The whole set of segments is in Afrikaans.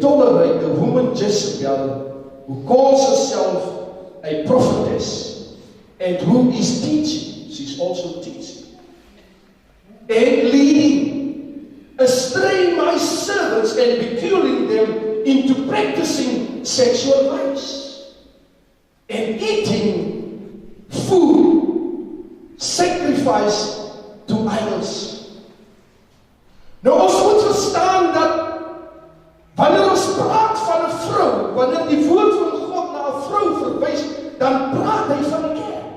tolerate the woman Jezebel, who calls herself a prophetess, and who is teaching. She's also teaching. And leading astray my servants and beguiling them into practicing sexual vice and eating food sacrificed to idols. Nou, ons moet verstaan dat wanneer ons praat van 'n vrou, wanneer die woord van God na 'n vrou verwys, dan praat hy van 'n kerk.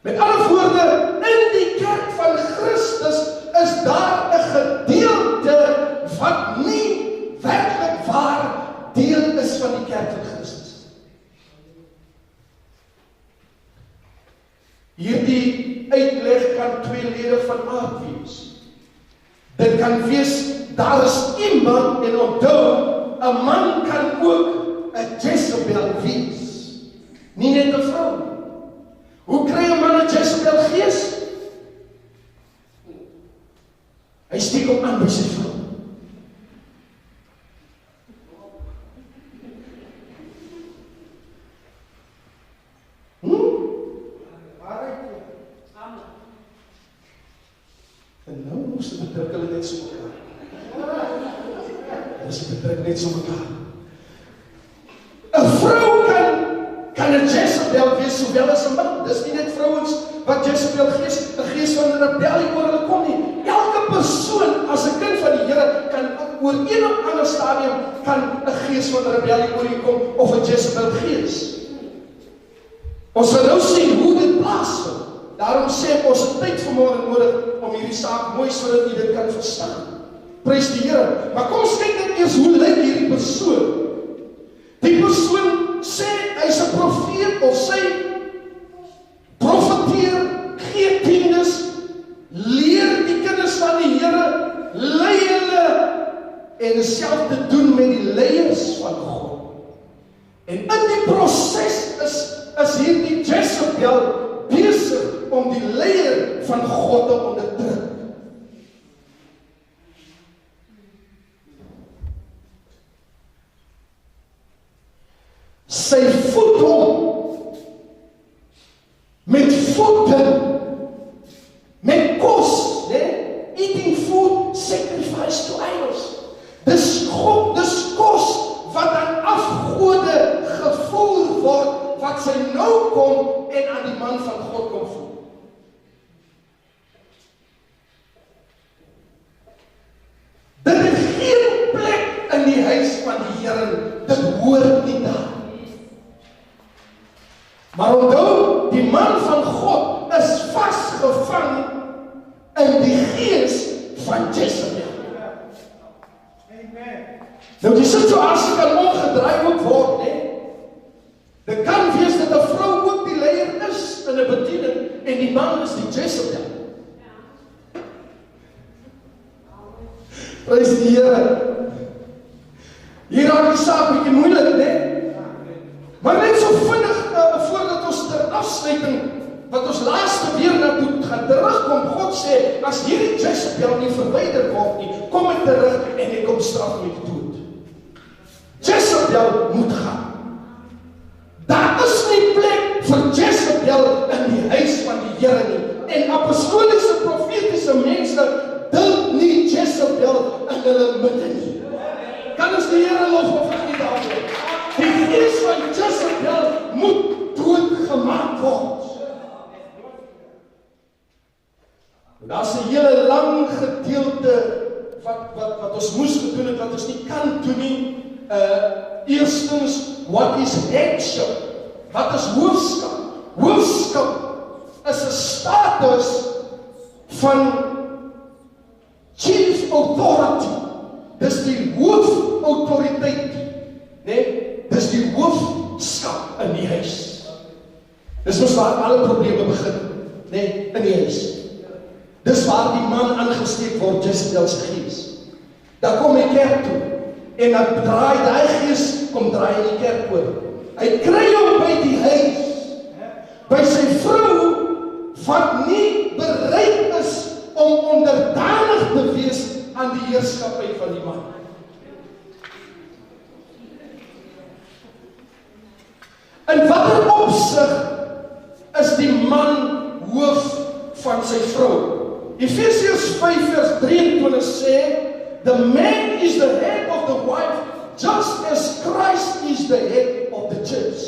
Met ander woorde, in die kerk van Christus is daar 'n gedeelte wat nie werklik waar deel is van die kerk van Christus. Hierdie uitleg kan tweeledig van aard wees. Dit kan wees, daar is iemand, en onthou, 'n man kan ook 'n Jezebel wees. Nie net 'n vrou. Hoe kry 'n man 'n Jezebel gees? Hy steek hom aan by sy vrou. En nou moes die bedruk hulle net so mekaar. Dis die bedruk net so mekaar. 'n Vrou kan 'n Jezebel wees sowel as 'n man. Dis nie net vrouens wat Jezebel gees, 'n gees van rebellie oor hulle kom nie. Elke persoon as 'n kind van die Here kan oor een of ander stadium kan 'n gees van rebellie oor jou kom of 'n Jezebel gees. Ons gaan nou sien hoe dit plaasvind. Daarom sê ek, ons het tyd vanmôre nodig om hierdie saak mooi sodat jy dit kan verstaan. Prys die Here. Maar kom ons kyk net eers hoe lyk hierdie persoon. Die persoon sê hy's 'n profeet of sy profeteer, gee kennis, leer die kinders van die Here, lei hulle en dieselfde doen met die leiers van God. En in die proses is hierdie Jezebel besig om die leier van God te onderdruk. Sy voed hom met voete, met kos, eating food sacrificed to idols. Dis kos wat aan afgode gevoer word, wat sy nou kom en aan die man van God kom voer. Dit het geen plek in die huis van die Here, dit hoort nie daar. Maar onthou, die man van God is vasgevang in die gees van Jezebel. Nou die situasie kan omgedraai moet word, Dit kan wees dat 'n vrou ook die leier is in 'n bediening en die man is die Jezebel. Prys die Here. Hier raak die saak bietjie moeilik, Maar net so vinnig voordat ons ter afsluiting, wat ons laaste weer na toe gaan terugkom, God sê, as hierdie Jezebel nie verwyder word nie, kom ek terug en ek kom straf met dood. Jezebel moet gaan. Daar is nie plek vir Jezebel in die huis van die Here nie. En apostoliese, profetiese mense dink nie Jezebel in hulle midde nie. Kan ons die Here lof of nie daarvoor? Die gees van Jezebel moet doodgemaak word. Daar's 'n hele lang gedeelte wat ons moes gedoen het, wat ons nie kan doen nie. Eerstens, what is headship? Wat is hoofskap? Hoofskap is 'n status van chief authority. Dis die hoofautoriteit, Dis die hoofskap in die huis. Dis mos waar alle probleme begin, in die huis. Dis waar die man aangesteek word, Jezebel se gees. Dan kom hy kerk toe, en dan draai die gees, kom draai in die kerk oor. Hy kry hom by die huis, by sy vrou, wat nie bereid is om onderdanig te wees aan die heerskappy van die man. opsig is die man hoof van sy vrou. Efesiërs 5 vers 23 sê, the man is the head of the wife, just as Christ is the head of the church.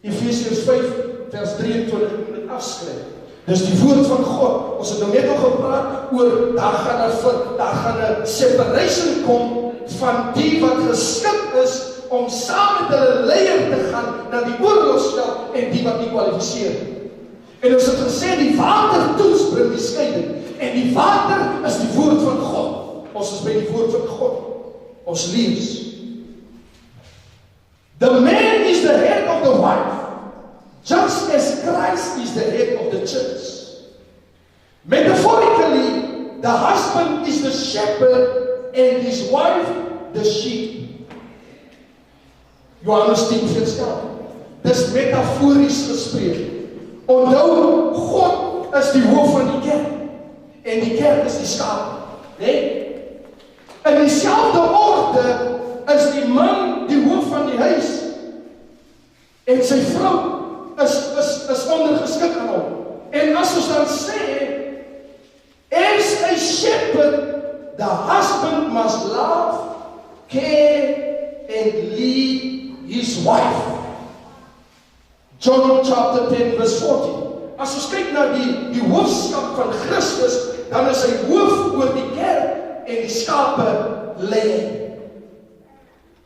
Efesiërs 5 vers 23 moet afskryf. Dis die woord van God. Ons het nou net al gepraat oor, daar gaan 'n separation kom van die wat geskik is om saam met hulle leier te gaan na die oorlogsveld en die wat nie kwalifiseer. En ons het gesê die watertoets bring die skeiding en die water is die woord van God. Ons is by die woord van God. Ons lees. The man is the head of the wife, just as Christ is the head of the church. Metaphorically, the husband is the shepherd and his wife the sheep. Johannes 10 vers 11. Dis metafories gespreek. Onthou, God is die hoof van die kerk en die kerk is die skaap. Nee? In dieselfde orde is die man die hoof van die huis en sy vrou is ondergeskik aan hom. En as ons dan sê, as a shepherd, the husband must love, care and lead his wife. John chapter 10 verse 14. As ons kyk na die hoofskap van Christus, dan is hy hoof oor die kerk en die skape lei.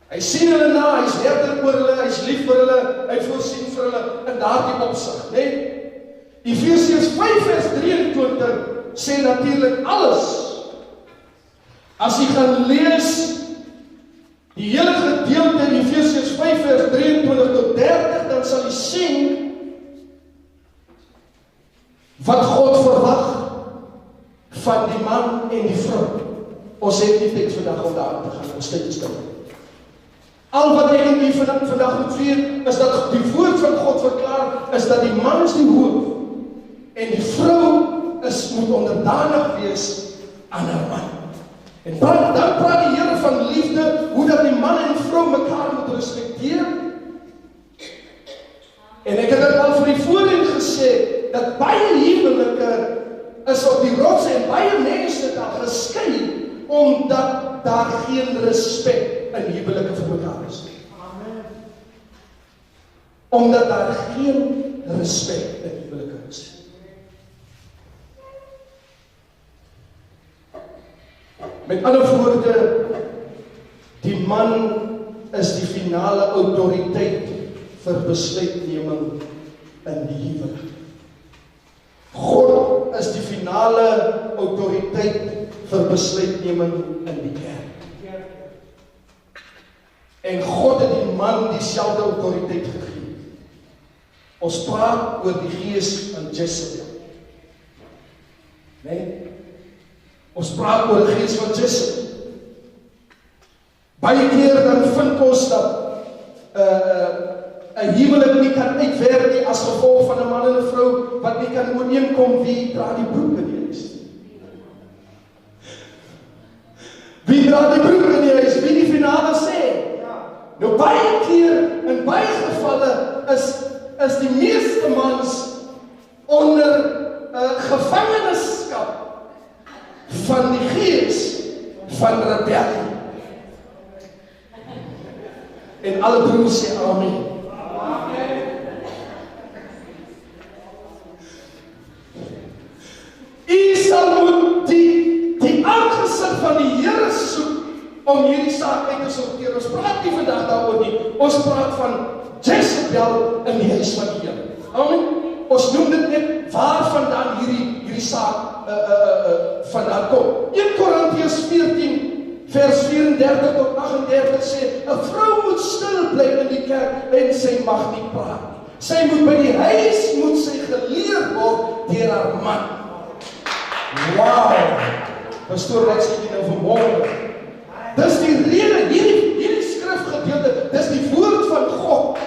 Hy sien hulle na, hy is herder oor hulle, hy is lief vir hulle, hy voorsien vir hulle in daardie opsig, nee? Efesiërs 5 vers 23 sê natuurlik alles. As jy gaan lees die hele gedeelte in Efesiërs 5 vers 23 tot 30, dan sal jy sien wat God verwag van die man en die vrou. Ons het nie tyd vandag om daar te gaan, ons tyd is stil. Al wat ek in vandag moet weet, is dat die woord van God verklaar, is dat die man is die hoof, en die vrou moet onderdanig wees aan haar man. En dan praat die Here van liefde, hoe dat die man en die vrou mekaar moet respekteer. En ek het dit al vir die voorheen gesê, dat baie huwelike is op die rotse en baie mense daar geskei, omdat daar geen respek in huwelike vir mekaar is. Amen. Omdat daar geen respek in huwelike is. Met ander woorde, die man is die finale autoriteit vir besluitneming in die huwelik. God is die finale autoriteit vir besluitneming in die kerk. En God het die man dieselfde autoriteit gegee. Ons praat oor die gees in Jezebel. Nee? Ons praat oor die gees van Jezebel. Baie keer dan vind ons dat 'n huwelik nie kan uitwerk nie as gevolg van 'n man en 'n vrou wat nie kan ooreenkom wie dra die broek in die huis. Wie dra die broek in die huis? Wie die finale sê? Nou baie keer, in baie gevalle, is die meeste mans onder gevangenskap van die gees van rebellie. En alle broers sê amen. U sal moet die aangesig van die Here soek om hierdie saak uit te sorteer. Ons praat nie vandag daaroor nie. Ons praat van Jezebel in die huis van die Here. Amen. Ons noem dit net waar vandaan hierdie saak vandaan kom. 1 Korintiërs 14 vers 34 tot 38 sê, 'n vrou moet stil bly in die kerk en sy mag nie praat nie. Sy moet by die huis moet sy geleer word deur haar man. Wow! Pastoor, wat sê jy nou vanmôre? Dis die rede, hierdie skrifgedeelte, dis die woord van God.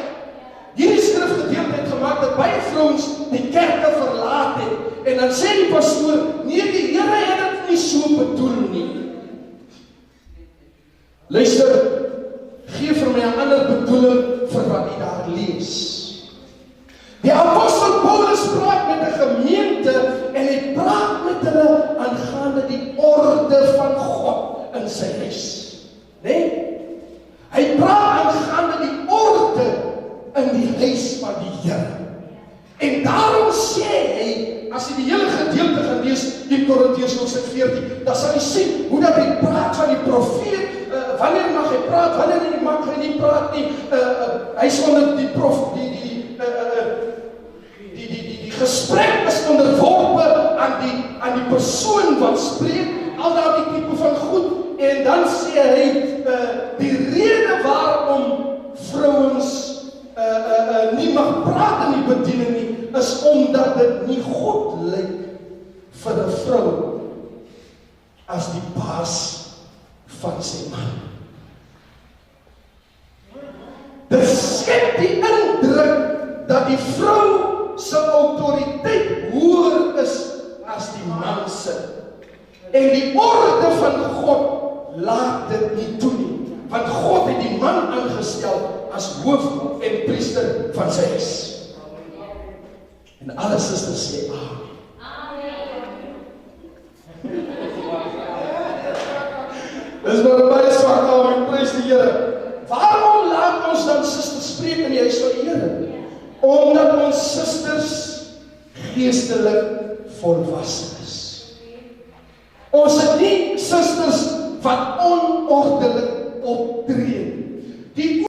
Hierdie skrifgedeelte het gemaak dat baie vrouens die kerke verlaat het. En dan sê die pastoor, nee, die Here het dit nie so bedoel nie. Luister, gee vir my 'n ander bedoeling vir wat jy daar lees. gebeur nie. Dan sal jy sien hoe dat hy praat van die profeet, wanneer mag hy praat, wanneer mag hy nie praat nie. Hy is onder die gesprek is onderworpe aan die persoon wat spreek, al daardie tipe van goed, en dan sê hy, die rede waarom vrouens nie mag praat in die bediening nie, is omdat dit nie God lyk vir 'n vrou as die baas van sy man. Dit skep die indruk dat die vrou se autoriteit hoër is as die man se. En die orde van God laat dit nie toe nie, want God het die man aangestel as hoof en priester van sy huis. En alle susters sê amen. Dis maar baie swak amen, prys die Here. Waarom laat ons dan susters spreek in die huis van die Here? Omdat ons susters geestelik volwasse is. Ons het nie susters wat onordelik optree